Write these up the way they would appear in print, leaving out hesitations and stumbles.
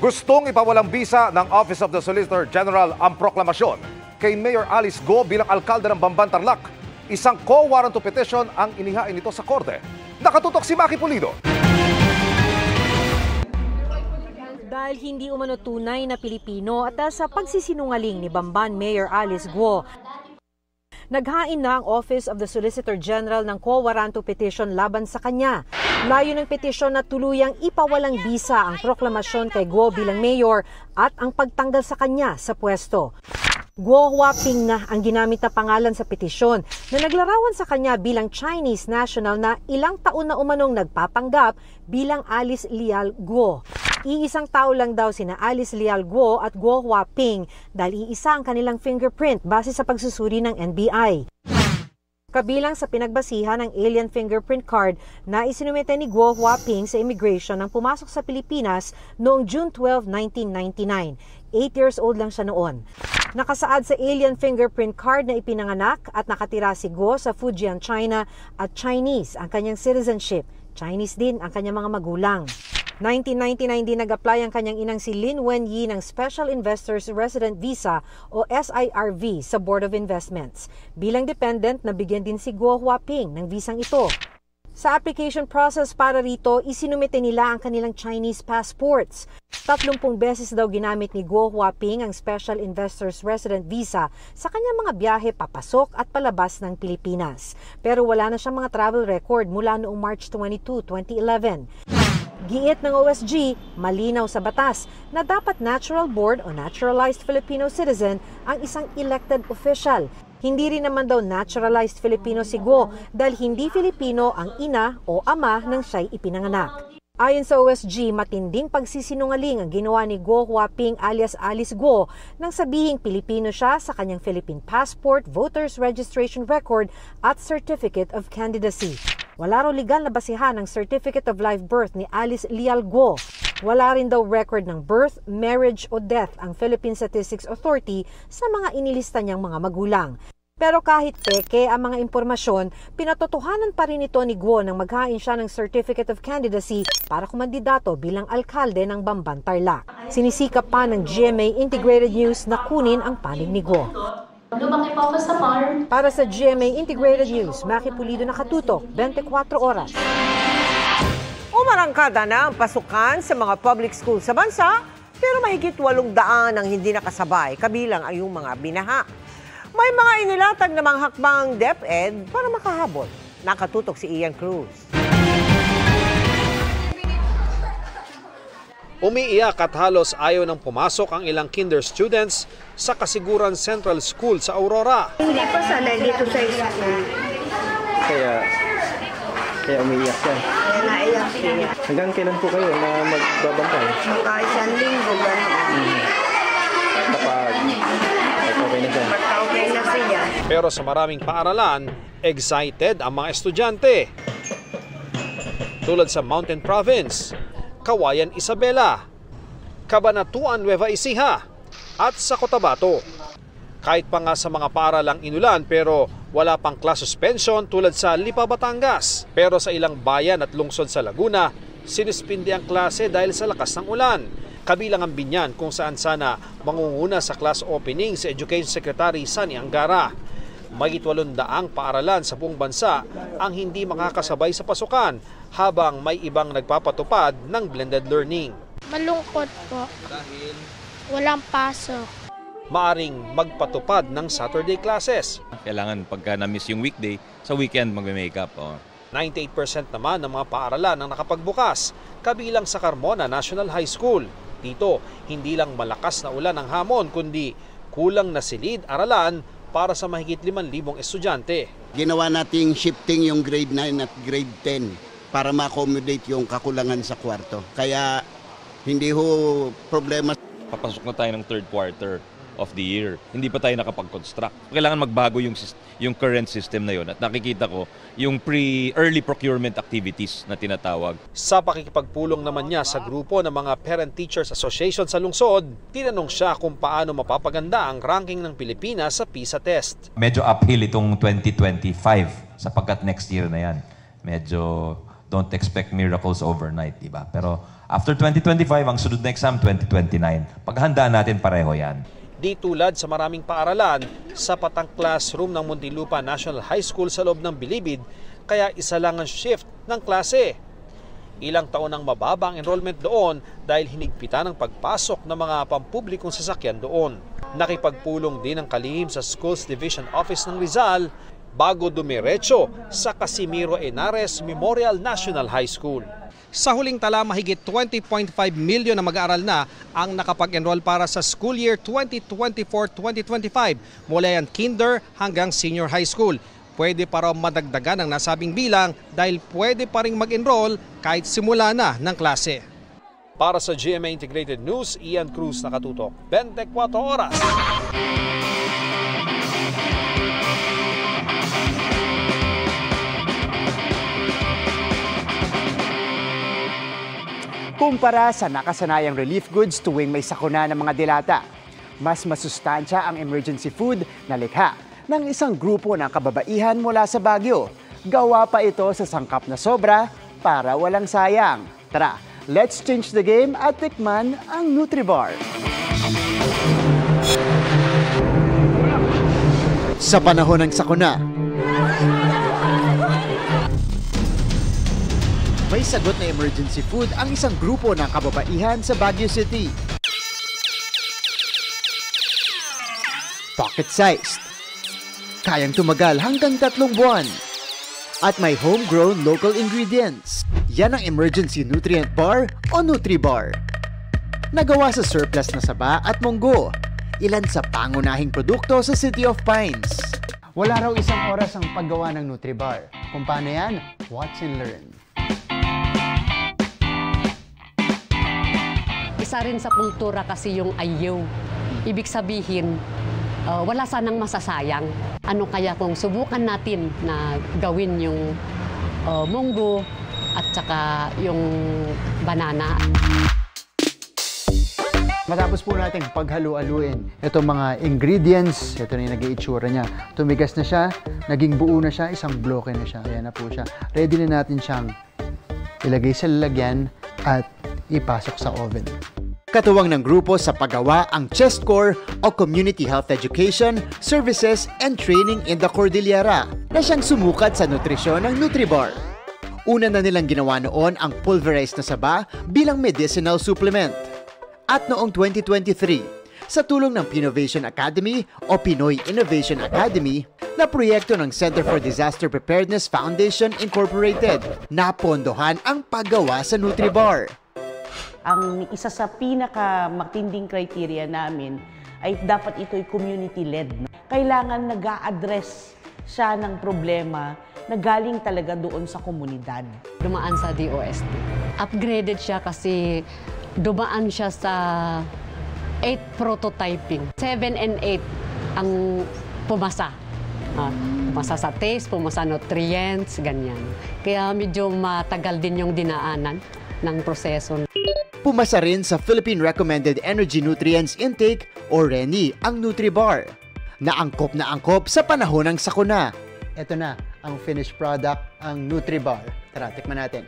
Gustong ipawalang bisa ng Office of the Solicitor General ang proklamasyon kay Mayor Alice Guo bilang alkalde ng Bamban, Tarlac. Isang co-warrant to petition ang inihain nito sa korte. Nakatutok si Maki Pulido. Dahil hindi umano tunay na Pilipino at sa pagsisinungaling ni Bamban Mayor Alice Guo, naghain na ang Office of the Solicitor General ng co-warrant to petition laban sa kanya. Layo ng petisyon na tuluyang ipawalang bisa ang proklamasyon kay Guo bilang mayor at ang pagtanggal sa kanya sa pwesto. Guo Huaping na ang ginamit na pangalan sa petisyon na naglarawan sa kanya bilang Chinese national na ilang taon na umanong nagpapanggap bilang Alice Leal Guo. Iisang tao lang daw sina Alice Leal Guo at Guo Huaping dahil iisa ang kanilang fingerprint base sa pagsusuri ng NBI. Kabilang sa pinagbasihan ng alien fingerprint card na isinumite ni Guo Huaping sa immigration nang pumasok sa Pilipinas noong June 12, 1999. 8 years old lang siya noon. Nakasaad sa alien fingerprint card na ipinanganak at nakatira si Guo sa Fujian, China at Chinese ang kanyang citizenship. Chinese din ang kanyang mga magulang. 1999 din nag-apply ang kanyang inang si Lin Wenyi ng Special Investors Resident Visa o SIRV sa Board of Investments. Bilang dependent, nabigyan din si Guo Huaping ng visang ito. Sa application process para rito, isinumite nila ang kanilang Chinese passports. 30 beses daw ginamit ni Guo Huaping ang Special Investors Resident Visa sa kanyang mga biyahe papasok at palabas ng Pilipinas. Pero wala na siyang mga travel record mula noong March 22, 2011. Giit ng OSG, malinaw sa batas na dapat natural born o naturalized Filipino citizen ang isang elected official. Hindi rin naman daw naturalized Filipino si Guo dahil hindi Filipino ang ina o ama ng siya'y ipinanganak. Ayon sa OSG, matinding pagsisinungaling ang ginawa ni Guo Huaping alias Alice Guo nang sabihing Pilipino siya sa kanyang Philippine passport, voters registration record at certificate of candidacy. Wala raw legal na basihan ng certificate of live birth ni Alice Leal Guo. Wala rin daw record ng birth, marriage o death ang Philippine Statistics Authority sa mga inilista niyang mga magulang. Pero kahit peke ang mga impormasyon, pinatotohanan pa rin ito ni Guo nang maghain siya ng Certificate of Candidacy para kumandidato bilang alkalde ng Bamban, Tarlac. Sinisikap pa ng GMA Integrated News na kunin ang panig ni Guo. Lumaki po ako sa farm. Para sa GMA Integrated News, Maki Pulido, nakatutok, 24 oras. Umarangkada na ang pasukan sa mga public school sa bansa, pero mahigit 800 ang hindi nakasabay, kabilang ay yung mga binaha. May mga inilatag namang hakbang DepEd para makahabol. Nakatutok si Ian Cruz. Umiiyak at halos ayaw nang pumasok ang ilang kinder students sa Kasiguran Central School sa Aurora. Hindi pa sanay dito sa school. Kaya umiiyak siya. Kaya naiyak siya. Hanggang kailan po kayo na magbabantay? Baka isang linggo gano'n. Kapag okay na siya. Baka okay na siya. Pero sa maraming paaralan, excited ang mga estudyante. Tulad sa Mountain Province, Kawayan Isabela, Cabanatuan Nueva Ecija at sa Cotabato. Kahit pa nga sa mga paaralang inulan pero wala pang class suspension tulad sa Lipa, Batangas. Pero sa ilang bayan at lungsod sa Laguna, sinuspindi ang klase dahil sa lakas ng ulan. Kabilang ang Binyan kung saan sana mangunguna sa class opening si Education Secretary Sani Angara. Mahigit 800 paaralan sa buong bansa ang hindi makakasabay sa pasukan habang may ibang nagpapatupad ng blended learning. Malungkot po. Dahil? Walang pasok. Maaring magpatupad ng Saturday classes. Kailangan pagka na-miss yung weekday, sa weekend magme-makeup. 98% naman ng mga paaralan ang nakapagbukas, kabilang sa Carmona National High School. Dito, hindi lang malakas na ulan ang hamon, kundi kulang na silid-aralan para sa mahigit 5,000 estudyante. Ginawa nating shifting yung grade 9 at grade 10 para ma-accommodate yung kakulangan sa kwarto. Kaya hindi ho problema. Papasok na tayo ng third quarter of the year. Hindi pa tayo nakapag-construct. Kailangan magbago yung current system na yun. At nakikita ko yung early procurement activities na tinatawag. Sa pakikipagpulong naman niya sa grupo ng mga Parent Teachers Association sa lungsod, tinanong siya kung paano mapapaganda ang ranking ng Pilipinas sa PISA test. Medyo uphill itong 2025 sapagkat next year na yan. Medyo don't expect miracles overnight, di ba? Pero after 2025, ang sunod na exam, 2029. Paghandaan natin pareho yan. Di tulad sa maraming paaralan, sapat ang classroom ng Muntinlupa National High School sa loob ng Bilibid, kaya isa lang ang shift ng klase. Ilang taon ang mababa ang enrollment doon dahil hinigpitan ang pagpasok ng mga pampublikong sasakyan doon. Nakipagpulong din ang kalihim sa Schools Division Office ng Rizal bago dumiretso sa Casimiro Henares Memorial National High School. Sa huling tala, mahigit 20.5 milyon na mag-aaral na ang nakapag-enroll para sa school year 2024-2025 mula yan kinder hanggang senior high school. Pwede pa raw madagdagan ang nasabing bilang dahil pwede pa ring mag-enroll kahit simula na ng klase. Para sa GMA Integrated News, Ian Cruz nakatutok, 24 oras. Kumpara sa nakasanayang relief goods tuwing may sakuna ng mga dilata, mas masustansya ang emergency food na likha ng isang grupo ng kababaihan mula sa Baguio. Gawa pa ito sa sangkap na sobra para walang sayang. Tara, let's change the game at tikman ang Nutribar. Sa panahon ng sakuna, may sagot na emergency food ang isang grupo ng kababaihan sa Baguio City. Pocket-sized. Kayang tumagal hanggang 3 buwan. At may homegrown local ingredients. Yan ang Emergency Nutrient Bar o Nutribar. Nagawa sa surplus na saba at munggo. Ilan sa pangunahing produkto sa City of Pines. Wala raw isang oras ang paggawa ng Nutribar. Kung paano yan, watch and learn. Isa rin sa kultura kasi yung ayaw. Ibig sabihin, wala sanang masasayang. Ano kaya kung subukan natin na gawin yung munggo at saka yung banana. Matapos po natin paghalu-haluin itong mga ingredients, ito na yung nag-iitsura niya. Tumigas na siya, naging buo na siya, isang bloke na siya. Ayan na po siya. Ready na natin siyang ilagay sa lalagyan at ipasok sa oven. Katuwang ng grupo sa paggawa ang CHESTCOR o Community Health Education, Services and Training in the Cordillera na siyang sumukat sa nutrisyon ng Nutribar. Una na nilang ginawa noon ang pulverized na saba bilang medicinal supplement. At noong 2023, sa tulong ng Pinovation Academy o Pinoy Innovation Academy na proyekto ng Center for Disaster Preparedness Foundation Incorporated, napondohan ang paggawa sa Nutribar. Ang isa sa pinakamatinding criteria namin ay dapat ito'y community-led. Kailangan nag-a-address siya ng problema na galing talaga doon sa komunidad. Dumaan sa DOST. Upgraded siya kasi dumaan siya sa 8 prototyping. 7 and 8 ang pumasa. Pumasa sa taste, pumasa nutrients, ganyan. Kaya medyo matagal din yung dinaanan ng proseso. Pumasa rin sa Philippine Recommended Energy Nutrients Intake o RENI ang Nutribar, na angkop sa panahon ng sakuna. Ito na ang finished product, ang Nutribar. Tara, tikman natin.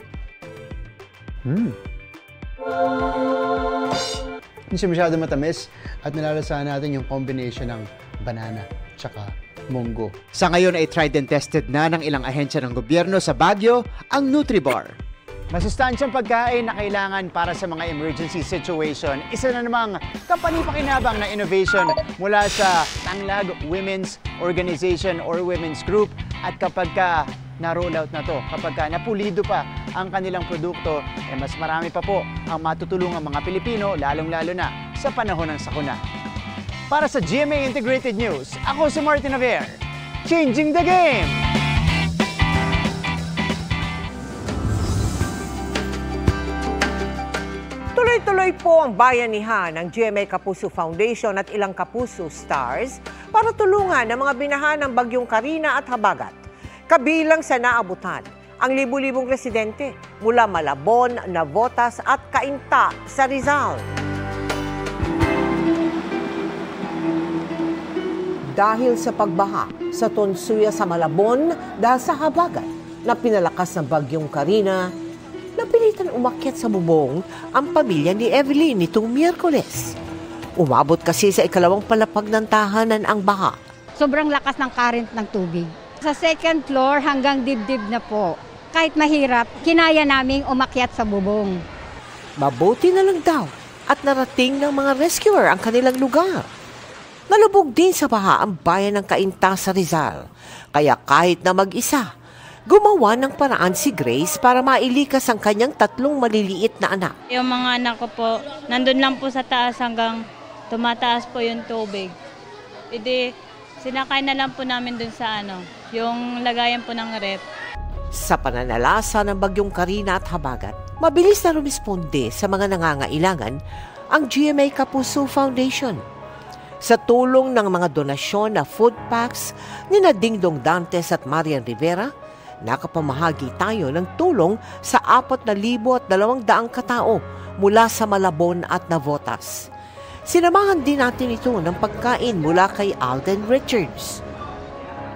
Hindi siya masyado matamis at nalalasahan natin yung combination ng banana tsaka munggo. Sa ngayon ay tried and tested na ng ilang ahensya ng gobyerno sa Baguio ang Nutribar. Masustansyang pagkain na kailangan para sa mga emergency situation. Isa na namang kapani-pakinabang na innovation mula sa Tanlag Women's Organization or Women's Group. At kapag na-roll out na to, kapag napulido pa ang kanilang produkto, mas marami pa po ang matutulungan mga Pilipino, lalong-lalo na sa panahon ng sakuna. Para sa GMA Integrated News, ako si Martin Javier, changing the game! Tuloy-tuloy po ang bayanihan ng GMA Kapuso Foundation at ilang Kapuso Stars para tulungan ang mga binaha ng Bagyong Karina at Habagat. Kabilang sa naabutan ang libu-libong residente mula Malabon, Navotas at Cainta sa Rizal. Dahil sa pagbaha sa Tonsuya sa Malabon dahil sa Habagat, na pinalakas ng bagyong Karina, napilitan umakyat sa bubong ang pamilya ni Evelyn nitong Miyerkules. Umabot kasi sa ikalawang palapag ng tahanan ang baha. Sobrang lakas ng current ng tubig. Sa second floor hanggang dibdib na po. Kahit mahirap, kinaya naming umakyat sa bubong. Mabuti na lang daw at narating ng mga rescuer ang kanilang lugar. Nalubog din sa baha ang bayan ng Cainta sa Rizal. Kaya kahit na mag-isa, gumawa ng paraan si Grace para mailikas ang kanyang 3 maliliit na anak. Yung mga anak ko po, nandun lang po sa taas hanggang tumataas po yung tubig. Hindi, sinakay na lang po namin dun sa yung lagayan po ng rep. Sa pananalasa ng bagyong Karina at Habagat, mabilis na rumisponde sa mga nangangailangan ang GMA Kapuso Foundation. Sa tulong ng mga donasyon na food packs ni Dingdong Dantes at Marian Rivera, nakapamahagi tayo ng tulong sa 4,200 katao mula sa Malabon at Navotas. Sinamahan din natin ito ng pagkain mula kay Alden Richards.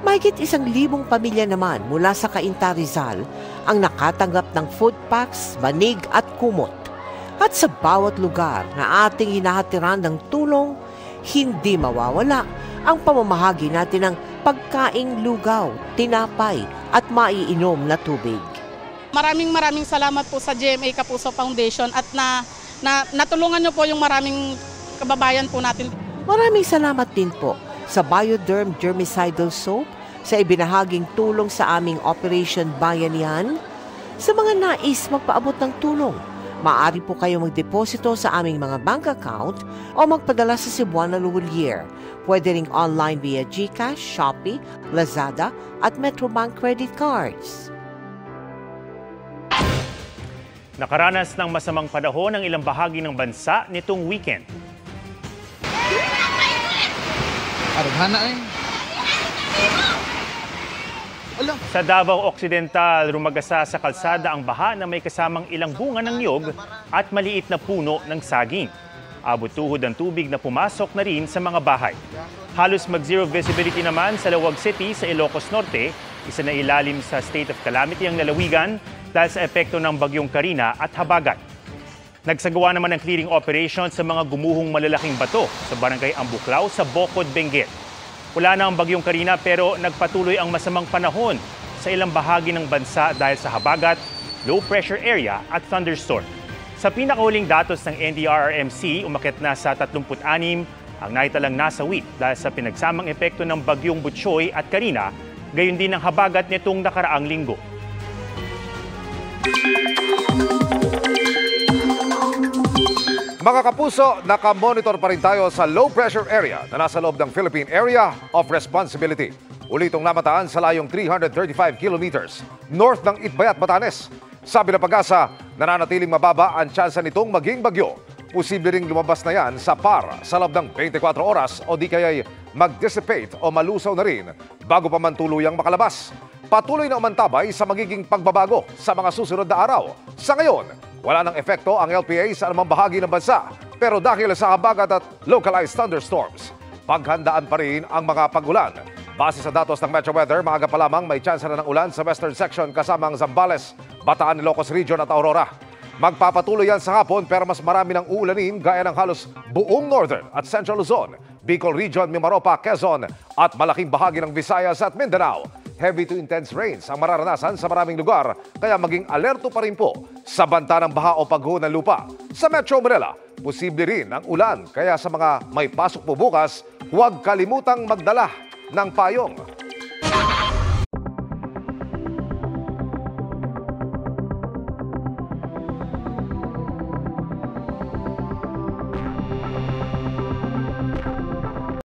Mahigit 1,000 pamilya naman mula sa Cainta Rizal ang nakatanggap ng food packs, banig at kumot. At sa bawat lugar na ating hinahatiran ng tulong, hindi mawawala ang pamamahagi natin ng pagkaing lugaw, tinapay at maiinom na tubig. Maraming salamat po sa GMA Kapuso Foundation at natulungan niyo po yung maraming kababayan po natin. Maraming salamat din po sa Bioderm Germicidal Soap, sa ibinahaging tulong sa aming Operation Bayanihan. Sa mga nais magpaabot ng tulong, maaari po kayo magdeposito sa aming mga bank account o magpadala sa Cebuana Luwalier. Pwede ring online via GCash, Shopee, Lazada at Metrobank credit cards. Nakaranas ng masamang panahon ang ilang bahagi ng bansa nitong weekend. Sa Davao Occidental, rumagasa sa kalsada ang baha na may kasamang ilang bunga ng niyog at maliit na puno ng saging. Abot tuhod ang tubig na pumasok na rin sa mga bahay. Halos mag-zero visibility naman sa Lawag City sa Ilocos Norte, isa na ilalim sa state of calamity ang lalawigan dahil sa epekto ng bagyong Karina at Habagat. Nagsagawa naman ng clearing operation sa mga gumuhong malalaking bato sa barangay Ambuklao sa Bocod, Benguet. Wala na ang bagyong Karina pero nagpatuloy ang masamang panahon sa ilang bahagi ng bansa dahil sa habagat, low pressure area at thunderstorm. Sa pinakahuling datos ng NDRRMC, umakyat na sa 36 ang naitalang nasawi dahil sa pinagsamang epekto ng bagyong Butchoy at Karina, gayon din ang habagat nitong nakaraang linggo. Mga kapuso, nakamonitor pa rin tayo sa low pressure area na nasa loob ng Philippine Area of Responsibility. Ulitong namataan sa layong 335 kilometers north ng Itbayat, Batanes. Sabi ng Pag-asa, nananatiling mababa ang tsansa nitong maging bagyo. Posible ring lumabas na yan sa PAR sa loob ng 24 oras o di kaya'y mag-dissipate o malusaw na rin bago pa man tuluyang makalabas. Patuloy na umantabay sa magiging pagbabago sa mga susunod na araw. Sa ngayon, wala nang epekto ang LPA sa anumang bahagi ng bansa. Pero dahil sa habagat at localized thunderstorms, paghandaan pa rin ang mga pag-ulan. Base sa datos ng Metro Weather, maaga pa lamang may tsansa na ng ulan sa western section kasamang Zambales, Bataan, Ilocos Region at Aurora. Magpapatuloy yan sa hapon pero mas marami ng uulanin gaya ng halos buong Northern at Central Luzon, Bicol Region, Mimaropa, Quezon at malaking bahagi ng Visayas at Mindanao. Heavy to intense rains ang mararanasan sa maraming lugar kaya maging alerto pa rin po sa banta ng baha o pagguho ng lupa. Sa Metro Manila, posible rin ang ulan kaya sa mga may pasok po bukas, huwag kalimutang magdala ng payong.